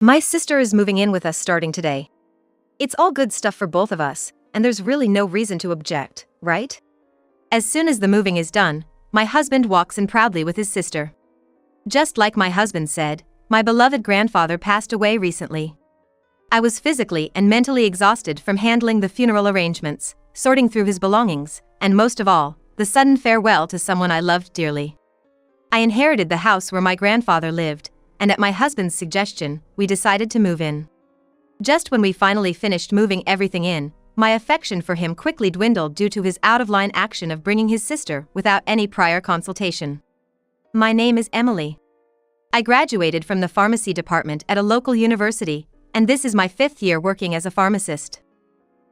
My sister is moving in with us starting today. It's all good stuff for both of us, and there's really no reason to object, right? As soon as the moving is done, my husband walks in proudly with his sister. Just like my husband said, my beloved grandfather passed away recently. I was physically and mentally exhausted from handling the funeral arrangements, sorting through his belongings, and most of all, the sudden farewell to someone I loved dearly. I inherited the house where my grandfather lived, and at my husband's suggestion, we decided to move in. Just when we finally finished moving everything in, my affection for him quickly dwindled due to his out-of-line action of bringing his sister without any prior consultation. My name is Emily. I graduated from the pharmacy department at a local university, and this is my 5th year working as a pharmacist.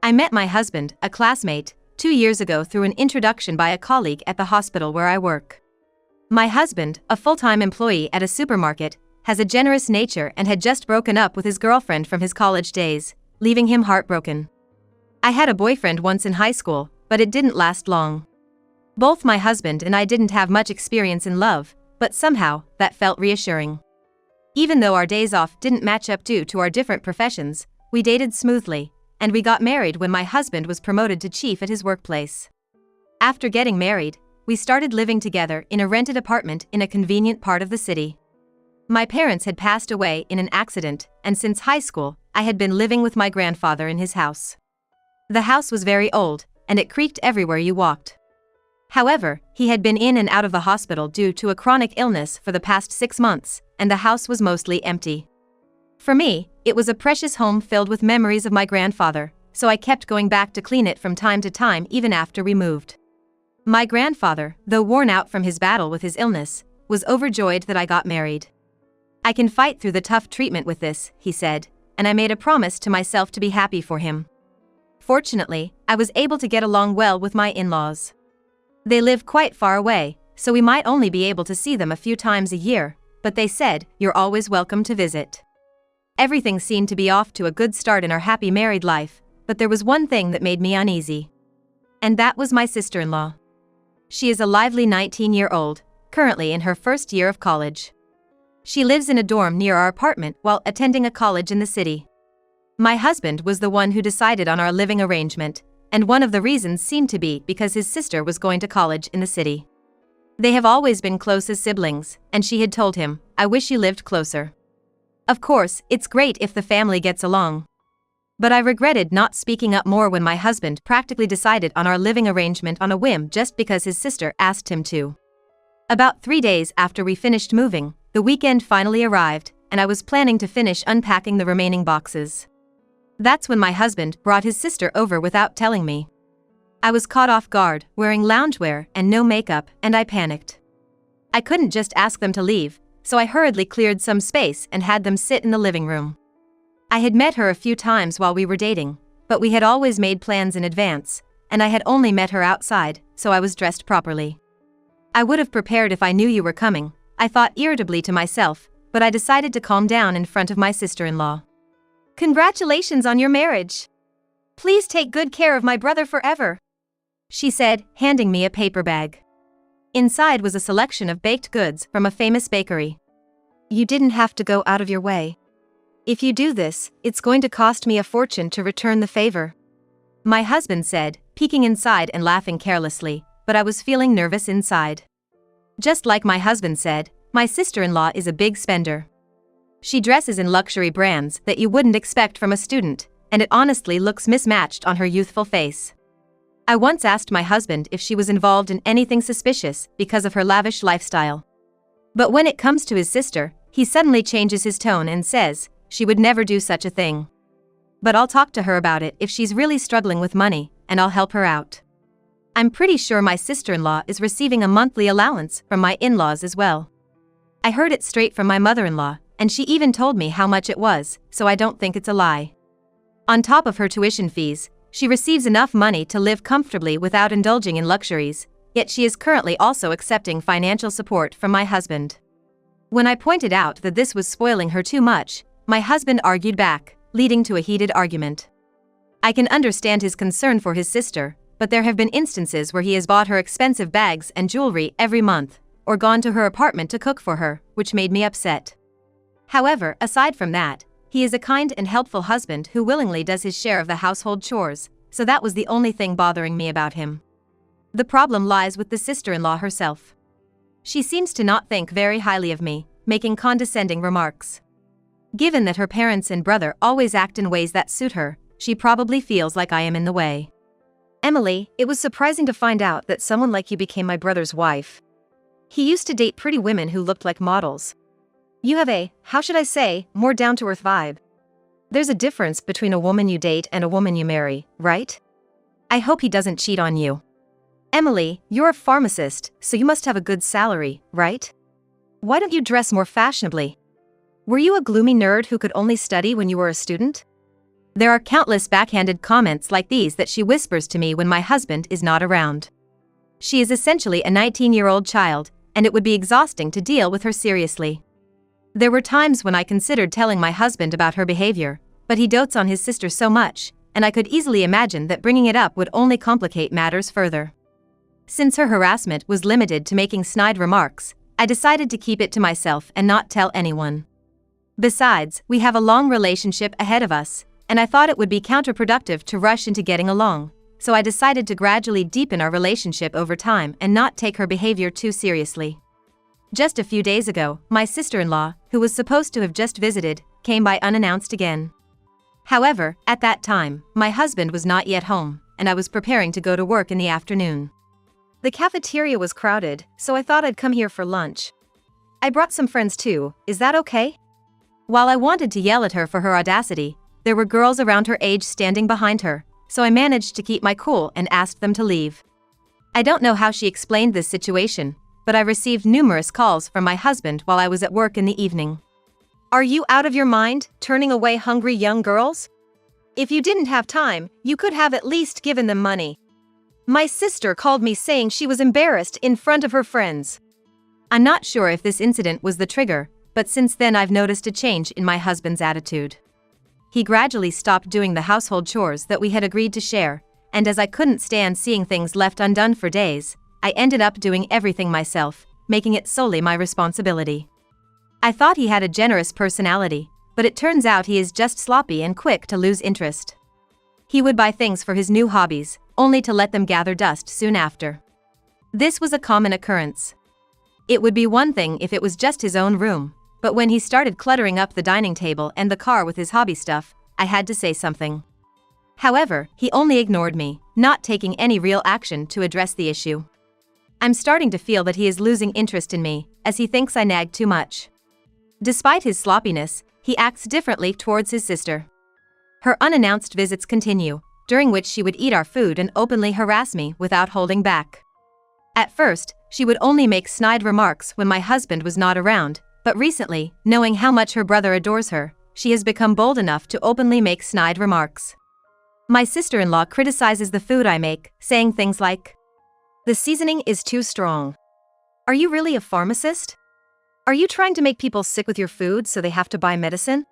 I met my husband, a classmate, 2 years ago through an introduction by a colleague at the hospital where I work. My husband, a full-time employee at a supermarket, has a generous nature and had just broken up with his girlfriend from his college days, leaving him heartbroken. I had a boyfriend once in high school, but it didn't last long. Both my husband and I didn't have much experience in love, but somehow, that felt reassuring. Even though our days off didn't match up due to our different professions, we dated smoothly, and we got married when my husband was promoted to chief at his workplace. After getting married, we started living together in a rented apartment in a convenient part of the city. My parents had passed away in an accident, and since high school, I had been living with my grandfather in his house. The house was very old, and it creaked everywhere you walked. However, he had been in and out of the hospital due to a chronic illness for the past 6 months, and the house was mostly empty. For me, it was a precious home filled with memories of my grandfather, so I kept going back to clean it from time to time even after we moved. My grandfather, though worn out from his battle with his illness, was overjoyed that I got married. "I can fight through the tough treatment with this," he said, and I made a promise to myself to be happy for him. Fortunately, I was able to get along well with my in-laws. They live quite far away, so we might only be able to see them a few times a year, but they said, "You're always welcome to visit." Everything seemed to be off to a good start in our happy married life, but there was one thing that made me uneasy. And that was my sister-in-law. She is a lively 19-year-old, currently in her first year of college. She lives in a dorm near our apartment while attending a college in the city. My husband was the one who decided on our living arrangement, and one of the reasons seemed to be because his sister was going to college in the city. They have always been close as siblings, and she had told him, "I wish you lived closer." Of course, it's great if the family gets along. But I regretted not speaking up more when my husband practically decided on our living arrangement on a whim just because his sister asked him to. About 3 days after we finished moving, the weekend finally arrived, and I was planning to finish unpacking the remaining boxes. That's when my husband brought his sister over without telling me. I was caught off guard, wearing loungewear and no makeup, and I panicked. I couldn't just ask them to leave, so I hurriedly cleared some space and had them sit in the living room. I had met her a few times while we were dating, but we had always made plans in advance, and I had only met her outside, so I was dressed properly. "I would have prepared if I knew you were coming," I thought irritably to myself, but I decided to calm down in front of my sister-in-law. "Congratulations on your marriage. Please take good care of my brother forever," she said, handing me a paper bag. Inside was a selection of baked goods from a famous bakery. "You didn't have to go out of your way. If you do this, it's going to cost me a fortune to return the favor," my husband said, peeking inside and laughing carelessly, but I was feeling nervous inside. Just like my husband said, my sister-in-law is a big spender. She dresses in luxury brands that you wouldn't expect from a student, and it honestly looks mismatched on her youthful face. I once asked my husband if she was involved in anything suspicious because of her lavish lifestyle. But when it comes to his sister, he suddenly changes his tone and says, she would never do such a thing. But I'll talk to her about it if she's really struggling with money, and I'll help her out. I'm pretty sure my sister-in-law is receiving a monthly allowance from my in-laws as well. I heard it straight from my mother-in-law, and she even told me how much it was, so I don't think it's a lie. On top of her tuition fees, she receives enough money to live comfortably without indulging in luxuries, yet she is currently also accepting financial support from my husband. When I pointed out that this was spoiling her too much, my husband argued back, leading to a heated argument. I can understand his concern for his sister, but there have been instances where he has bought her expensive bags and jewelry every month, or gone to her apartment to cook for her, which made me upset. However, aside from that, He is a kind and helpful husband who willingly does his share of the household chores, so that was the only thing bothering me about him. The problem lies with the sister-in-law herself. She seems to not think very highly of me, making condescending remarks. Given that her parents and brother always act in ways that suit her, she probably feels like I am in the way. Emily, it was surprising to find out that someone like you became my brother's wife. He used to date pretty women who looked like models. You have a, how should I say, more down-to-earth vibe. There's a difference between a woman you date and a woman you marry, right? I hope he doesn't cheat on you. Emily, you're a pharmacist, so you must have a good salary, right? Why don't you dress more fashionably? Were you a gloomy nerd who could only study when you were a student? There are countless backhanded comments like these that she whispers to me when my husband is not around. She is essentially a 19-year-old child, and it would be exhausting to deal with her seriously. There were times when I considered telling my husband about her behavior, but he dotes on his sister so much, and I could easily imagine that bringing it up would only complicate matters further. Since her harassment was limited to making snide remarks, I decided to keep it to myself and not tell anyone. Besides, we have a long relationship ahead of us, and I thought it would be counterproductive to rush into getting along, so I decided to gradually deepen our relationship over time and not take her behavior too seriously. Just a few days ago, my sister-in-law, who was supposed to have just visited, came by unannounced again. However, at that time, my husband was not yet home, and I was preparing to go to work in the afternoon. The cafeteria was crowded, so I thought I'd come here for lunch. I brought some friends too, is that okay? While I wanted to yell at her for her audacity, there were girls around her age standing behind her, so I managed to keep my cool and asked them to leave. I don't know how she explained this situation, but I received numerous calls from my husband while I was at work in the evening. Are you out of your mind, turning away hungry young girls? If you didn't have time, you could have at least given them money. My sister called me saying she was embarrassed in front of her friends. I'm not sure if this incident was the trigger, but since then I've noticed a change in my husband's attitude. He gradually stopped doing the household chores that we had agreed to share, and as I couldn't stand seeing things left undone for days, I ended up doing everything myself, making it solely my responsibility. I thought he had a generous personality, but it turns out he is just sloppy and quick to lose interest. He would buy things for his new hobbies, only to let them gather dust soon after. This was a common occurrence. It would be one thing if it was just his own room, but when he started cluttering up the dining table and the car with his hobby stuff, I had to say something. However, he only ignored me, not taking any real action to address the issue. I'm starting to feel that he is losing interest in me, as he thinks I nag too much. Despite his sloppiness, he acts differently towards his sister. Her unannounced visits continue, during which she would eat our food and openly harass me without holding back. At first, she would only make snide remarks when my husband was not around, but recently, knowing how much her brother adores her, she has become bold enough to openly make snide remarks. My sister-in-law criticizes the food I make, saying things like, "The seasoning is too strong. Are you really a pharmacist? Are you trying to make people sick with your food so they have to buy medicine?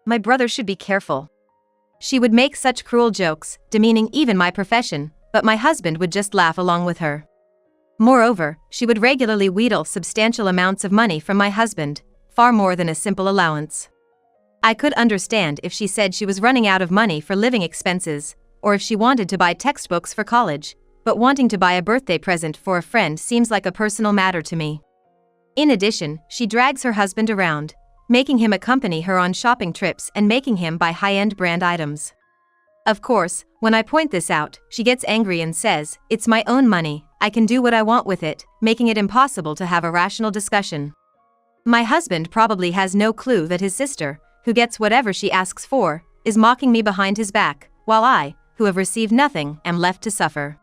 My brother should be careful." She would make such cruel jokes, demeaning even my profession, but my husband would just laugh along with her. Moreover, she would regularly wheedle substantial amounts of money from my husband, far more than a simple allowance. I could understand if she said she was running out of money for living expenses, or if she wanted to buy textbooks for college, but wanting to buy a birthday present for a friend seems like a personal matter to me. In addition, she drags her husband around, making him accompany her on shopping trips and making him buy high-end brand items. Of course, when I point this out, she gets angry and says, "It's my own money, I can do what I want with it," making it impossible to have a rational discussion. My husband probably has no clue that his sister, who gets whatever she asks for, is mocking me behind his back, while I, who have received nothing, am left to suffer.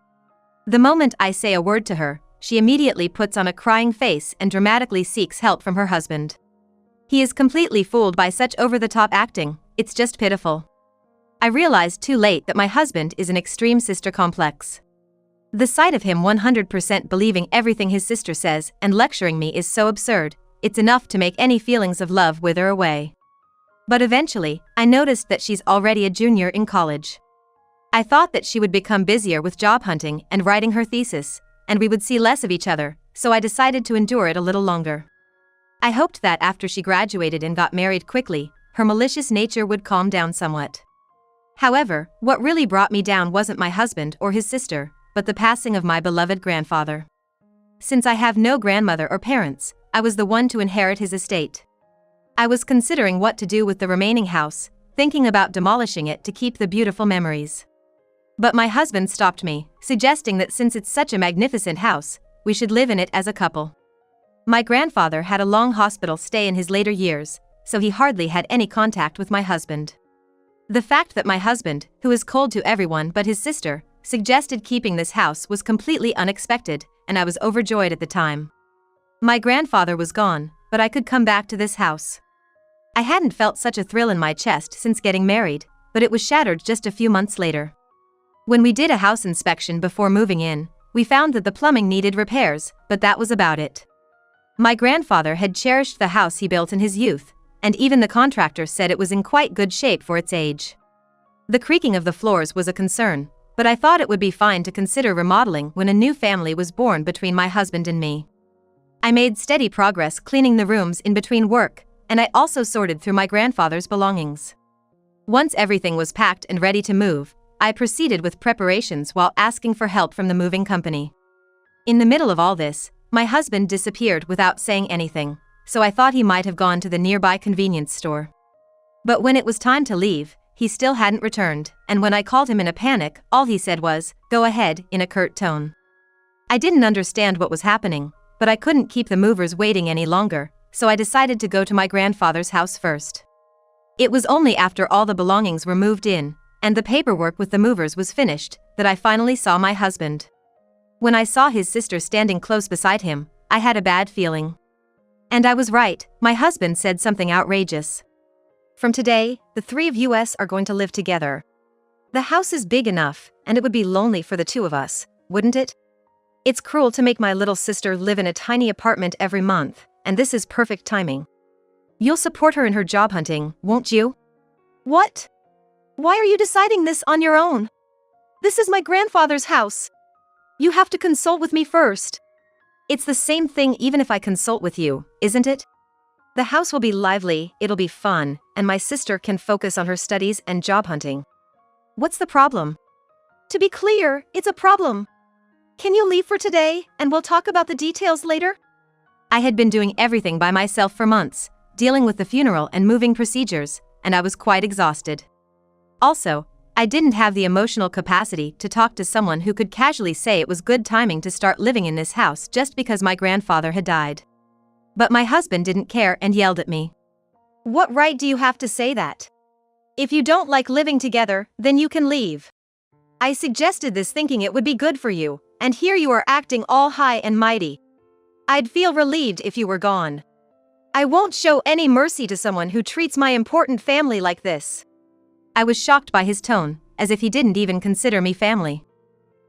The moment I say a word to her, she immediately puts on a crying face and dramatically seeks help from her husband. He is completely fooled by such over-the-top acting, it's just pitiful. I realized too late that my husband is an extreme sister complex. The sight of him 100% believing everything his sister says and lecturing me is so absurd, it's enough to make any feelings of love wither away. But eventually, I noticed that she's already a junior in college. I thought that she would become busier with job hunting and writing her thesis, and we would see less of each other, so I decided to endure it a little longer. I hoped that after she graduated and got married quickly, her malicious nature would calm down somewhat. However, what really brought me down wasn't my husband or his sister, but the passing of my beloved grandfather. Since I have no grandmother or parents, I was the one to inherit his estate. I was considering what to do with the remaining house, thinking about demolishing it to keep the beautiful memories. But my husband stopped me, suggesting that since it's such a magnificent house, we should live in it as a couple. My grandfather had a long hospital stay in his later years, so he hardly had any contact with my husband. The fact that my husband, who is cold to everyone but his sister, suggested keeping this house was completely unexpected, and I was overjoyed at the time. My grandfather was gone, but I could come back to this house. I hadn't felt such a thrill in my chest since getting married, but it was shattered just a few months later. When we did a house inspection before moving in, we found that the plumbing needed repairs, but that was about it. My grandfather had cherished the house he built in his youth, and even the contractor said it was in quite good shape for its age. The creaking of the floors was a concern, but I thought it would be fine to consider remodeling when a new family was born between my husband and me. I made steady progress cleaning the rooms in between work, and I also sorted through my grandfather's belongings. Once everything was packed and ready to move, I proceeded with preparations while asking for help from the moving company. In the middle of all this, my husband disappeared without saying anything, so I thought he might have gone to the nearby convenience store. But when it was time to leave, he still hadn't returned, and when I called him in a panic, all he said was, "Go ahead," in a curt tone. I didn't understand what was happening, but I couldn't keep the movers waiting any longer, so I decided to go to my grandfather's house first. It was only after all the belongings were moved in, and the paperwork with the movers was finished, that I finally saw my husband. When I saw his sister standing close beside him, I had a bad feeling. And I was right, my husband said something outrageous. "From today, the three of us are going to live together. The house is big enough, and it would be lonely for the two of us, wouldn't it? It's cruel to make my little sister live in a tiny apartment every month, and this is perfect timing. You'll support her in her job hunting, won't you?" "What? Why are you deciding this on your own? This is my grandfather's house. You have to consult with me first." "It's the same thing even if I consult with you, isn't it? The house will be lively, it'll be fun, and my sister can focus on her studies and job hunting. What's the problem?" "To be clear, it's a problem. Can you leave for today, and we'll talk about the details later?" I had been doing everything by myself for months, dealing with the funeral and moving procedures, and I was quite exhausted. Also, I didn't have the emotional capacity to talk to someone who could casually say it was good timing to start living in this house just because my grandfather had died. But my husband didn't care and yelled at me. "What right do you have to say that? If you don't like living together, then you can leave. I suggested this thinking it would be good for you, and here you are acting all high and mighty. I'd feel relieved if you were gone. I won't show any mercy to someone who treats my important family like this." I was shocked by his tone, as if he didn't even consider me family.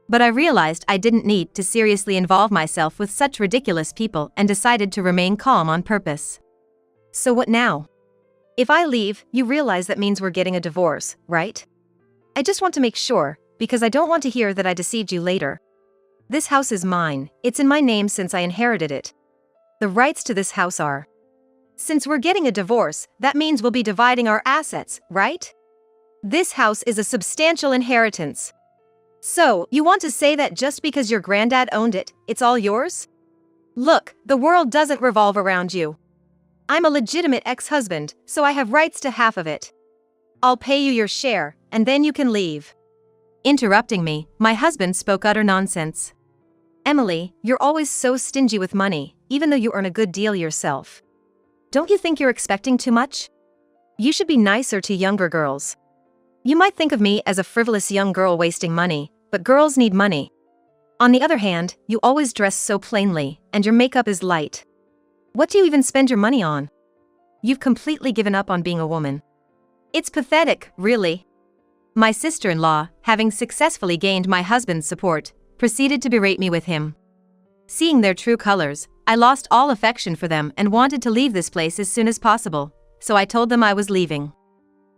But I realized I didn't need to seriously involve myself with such ridiculous people and decided to remain calm on purpose. "So what now? If I leave, you realize that means we're getting a divorce, right? I just want to make sure, because I don't want to hear that I deceived you later. This house is mine, it's in my name since I inherited it. The rights to this house are. Since we're getting a divorce, that means we'll be dividing our assets, right? This house is a substantial inheritance. So, you want to say that just because your granddad owned it, it's all yours? Look, the world doesn't revolve around you. I'm a legitimate ex-husband, so I have rights to half of it. I'll pay you your share, and then you can leave." Interrupting me, my husband spoke utter nonsense. "Emily, you're always so stingy with money, even though you earn a good deal yourself. Don't you think you're expecting too much? You should be nicer to younger girls. You might think of me as a frivolous young girl wasting money, but girls need money. On the other hand, you always dress so plainly, and your makeup is light. What do you even spend your money on? You've completely given up on being a woman. It's pathetic, really." My sister-in-law, having successfully gained my husband's support, proceeded to berate me with him. Seeing their true colors, I lost all affection for them and wanted to leave this place as soon as possible, so I told them I was leaving.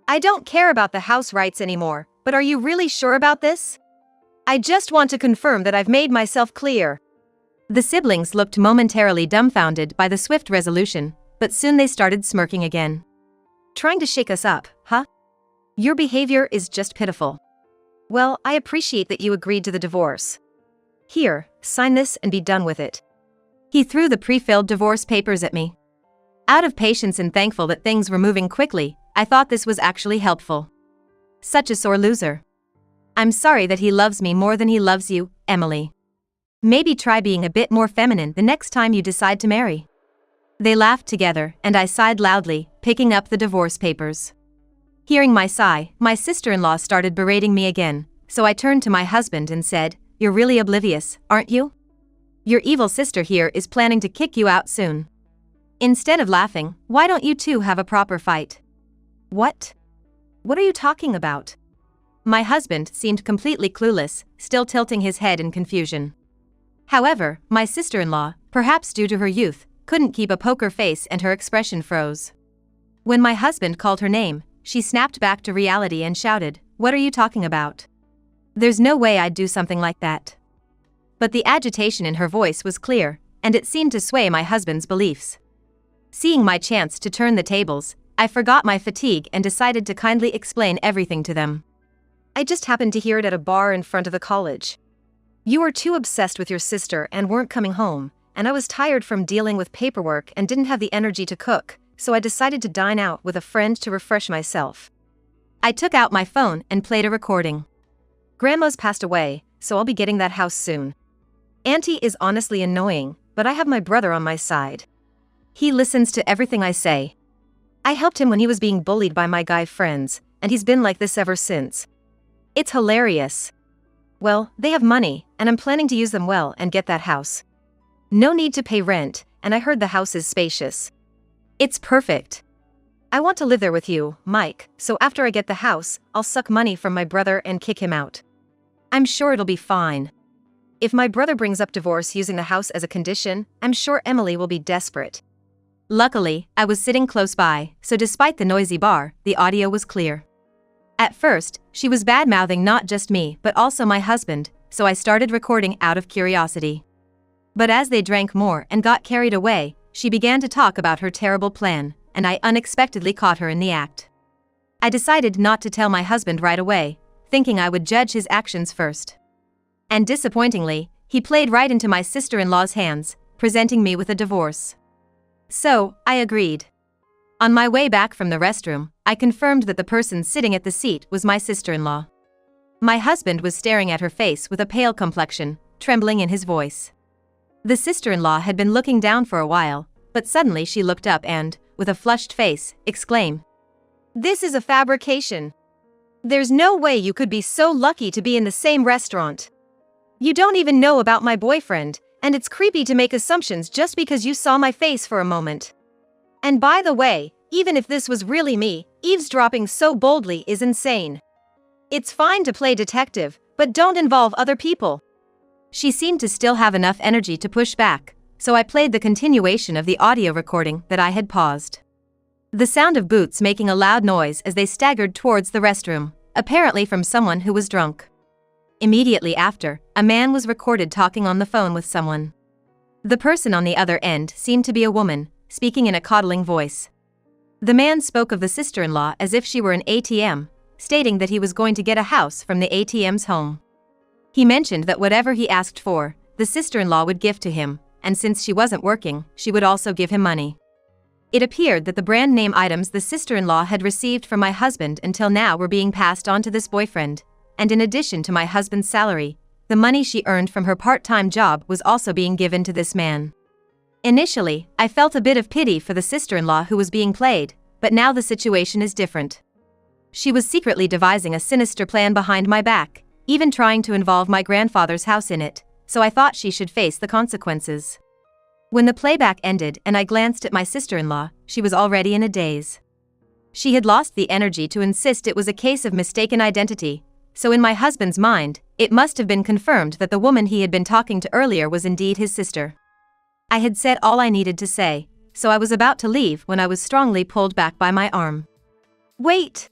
"I don't care about the house rights anymore, but are you really sure about this? I just want to confirm that I've made myself clear." The siblings looked momentarily dumbfounded by the swift resolution, but soon they started smirking again. Trying to shake us up, huh? Your behavior is just pitiful. Well, I appreciate that you agreed to the divorce. Here, sign this and be done with it. He threw the pre-filled divorce papers at me. Out of patience and thankful that things were moving quickly, I thought this was actually helpful. Such a sore loser. I'm sorry that he loves me more than he loves you, Emily. Maybe try being a bit more feminine the next time you decide to marry. They laughed together, and I sighed loudly, picking up the divorce papers. Hearing my sigh, my sister-in-law started berating me again, so I turned to my husband and said, "You're really oblivious, aren't you? Your evil sister here is planning to kick you out soon. Instead of laughing, why don't you two have a proper fight?" What? What are you talking about? My husband seemed completely clueless, still tilting his head in confusion. However, my sister-in-law, perhaps due to her youth, couldn't keep a poker face and her expression froze. When my husband called her name, she snapped back to reality and shouted, "What are you talking about? There's no way I'd do something like that." But the agitation in her voice was clear, and it seemed to sway my husband's beliefs. Seeing my chance to turn the tables, I forgot my fatigue and decided to kindly explain everything to them. I just happened to hear it at a bar in front of the college. You were too obsessed with your sister and weren't coming home, and I was tired from dealing with paperwork and didn't have the energy to cook, so I decided to dine out with a friend to refresh myself. I took out my phone and played a recording. Grandma's passed away, so I'll be getting that house soon. Auntie is honestly annoying, but I have my brother on my side. He listens to everything I say. I helped him when he was being bullied by my guy friends, and he's been like this ever since. It's hilarious. Well, they have money, and I'm planning to use them well and get that house. No need to pay rent, and I heard the house is spacious. It's perfect. I want to live there with you, Mike, so after I get the house, I'll suck money from my brother and kick him out. I'm sure it'll be fine. If my brother brings up divorce using the house as a condition, I'm sure Emily will be desperate. Luckily, I was sitting close by, so despite the noisy bar, the audio was clear. At first, she was bad-mouthing not just me but also my husband, so I started recording out of curiosity. But as they drank more and got carried away, she began to talk about her terrible plan, and I unexpectedly caught her in the act. I decided not to tell my husband right away, thinking I would judge his actions first. And disappointingly, he played right into my sister-in-law's hands, presenting me with a divorce. So, I agreed. On my way back from the restroom, I confirmed that the person sitting at the seat was my sister-in-law. My husband was staring at her face with a pale complexion, trembling in his voice. The sister-in-law had been looking down for a while, but suddenly she looked up and, with a flushed face, exclaimed, "This is a fabrication. There's no way you could be so lucky to be in the same restaurant. You don't even know about my boyfriend, and it's creepy to make assumptions just because you saw my face for a moment. And by the way, even if this was really me, eavesdropping so boldly is insane. It's fine to play detective, but don't involve other people." She seemed to still have enough energy to push back, so I played the continuation of the audio recording that I had paused. The sound of boots making a loud noise as they staggered towards the restroom, apparently from someone who was drunk. Immediately after, a man was recorded talking on the phone with someone. The person on the other end seemed to be a woman, speaking in a coddling voice. The man spoke of the sister-in-law as if she were an ATM, stating that he was going to get a house from the ATM's home. He mentioned that whatever he asked for, the sister-in-law would give to him, and since she wasn't working, she would also give him money. It appeared that the brand name items the sister-in-law had received from my husband until now were being passed on to this boyfriend, and in addition to my husband's salary, the money she earned from her part-time job was also being given to this man. Initially, I felt a bit of pity for the sister-in-law who was being played, but now the situation is different. She was secretly devising a sinister plan behind my back, even trying to involve my grandfather's house in it, so I thought she should face the consequences. When the playback ended and I glanced at my sister-in-law, she was already in a daze. She had lost the energy to insist it was a case of mistaken identity, so in my husband's mind, it must have been confirmed that the woman he had been talking to earlier was indeed his sister. I had said all I needed to say, so I was about to leave when I was strongly pulled back by my arm. "Wait!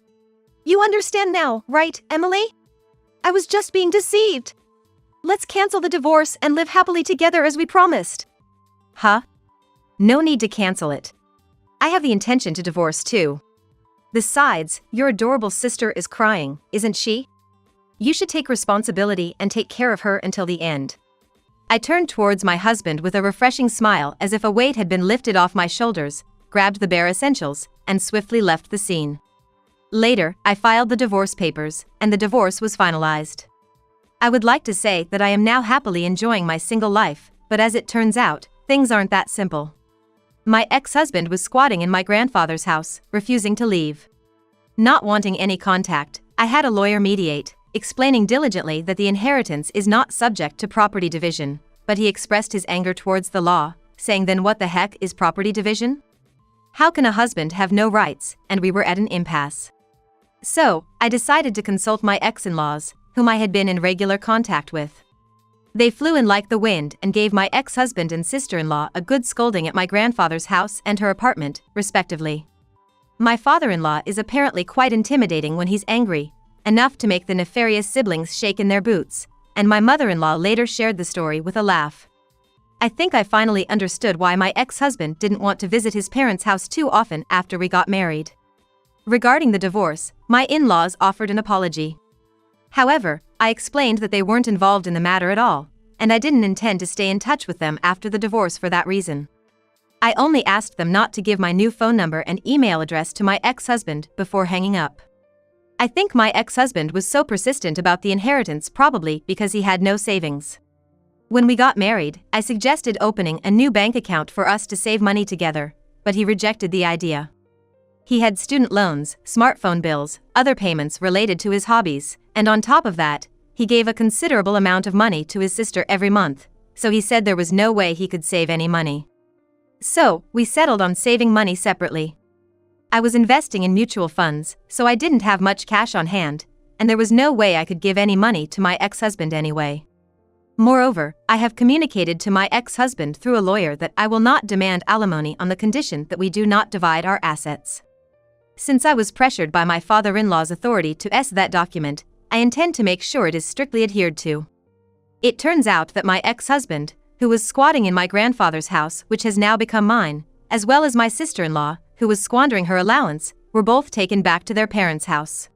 You understand now, right, Emily? I was just being deceived. Let's cancel the divorce and live happily together as we promised." Huh? No need to cancel it. I have the intention to divorce too. Besides, your adorable sister is crying, isn't she? You should take responsibility and take care of her until the end. I turned towards my husband with a refreshing smile as if a weight had been lifted off my shoulders, grabbed the bare essentials, and swiftly left the scene. Later, I filed the divorce papers, and the divorce was finalized. I would like to say that I am now happily enjoying my single life, but as it turns out, things aren't that simple. My ex-husband was squatting in my grandfather's house, refusing to leave. Not wanting any contact, I had a lawyer mediate, explaining diligently that the inheritance is not subject to property division, but he expressed his anger towards the law, saying then what the heck is property division? How can a husband have no rights, and we were at an impasse. So, I decided to consult my ex-in-laws, whom I had been in regular contact with. They flew in like the wind and gave my ex-husband and sister-in-law a good scolding at my grandfather's house and her apartment, respectively. My father-in-law is apparently quite intimidating when he's angry, enough to make the nefarious siblings shake in their boots, and my mother-in-law later shared the story with a laugh. I think I finally understood why my ex-husband didn't want to visit his parents' house too often after we got married. Regarding the divorce, my in-laws offered an apology. However, I explained that they weren't involved in the matter at all, and I didn't intend to stay in touch with them after the divorce for that reason. I only asked them not to give my new phone number and email address to my ex-husband before hanging up. I think my ex-husband was so persistent about the inheritance probably because he had no savings. When we got married, I suggested opening a new bank account for us to save money together, but he rejected the idea. He had student loans, smartphone bills, other payments related to his hobbies, and on top of that, he gave a considerable amount of money to his sister every month, so he said there was no way he could save any money. So, we settled on saving money separately. I was investing in mutual funds, so I didn't have much cash on hand, and there was no way I could give any money to my ex-husband anyway. Moreover, I have communicated to my ex-husband through a lawyer that I will not demand alimony on the condition that we do not divide our assets. Since I was pressured by my father-in-law's authority to that document, I intend to make sure it is strictly adhered to. It turns out that my ex-husband, who was squatting in my grandfather's house which has now become mine, as well as my sister-in-law, who was squandering her allowance, were both taken back to their parents' house.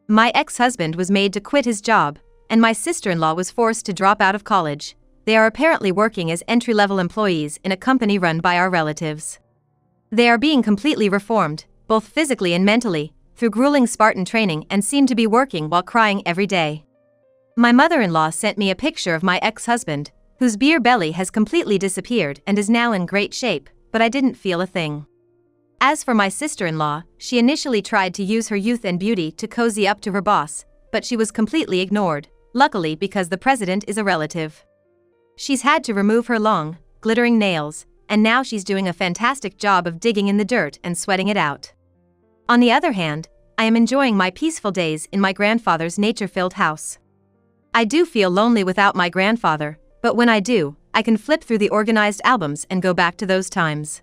My ex-husband was made to quit his job, and my sister-in-law was forced to drop out of college. They are apparently working as entry-level employees in a company run by our relatives. They are being completely reformed, both physically and mentally, through grueling Spartan training and seem to be working while crying every day. My mother-in-law sent me a picture of my ex-husband, whose beer belly has completely disappeared and is now in great shape, but I didn't feel a thing. As for my sister-in-law, she initially tried to use her youth and beauty to cozy up to her boss, but she was completely ignored, luckily because the president is a relative. She's had to remove her long, glittering nails, and now she's doing a fantastic job of digging in the dirt and sweating it out. On the other hand, I am enjoying my peaceful days in my grandfather's nature-filled house. I do feel lonely without my grandfather, but when I do, I can flip through the organized albums and go back to those times.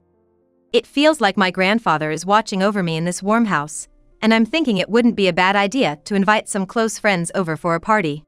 It feels like my grandfather is watching over me in this warm house, and I'm thinking it wouldn't be a bad idea to invite some close friends over for a party.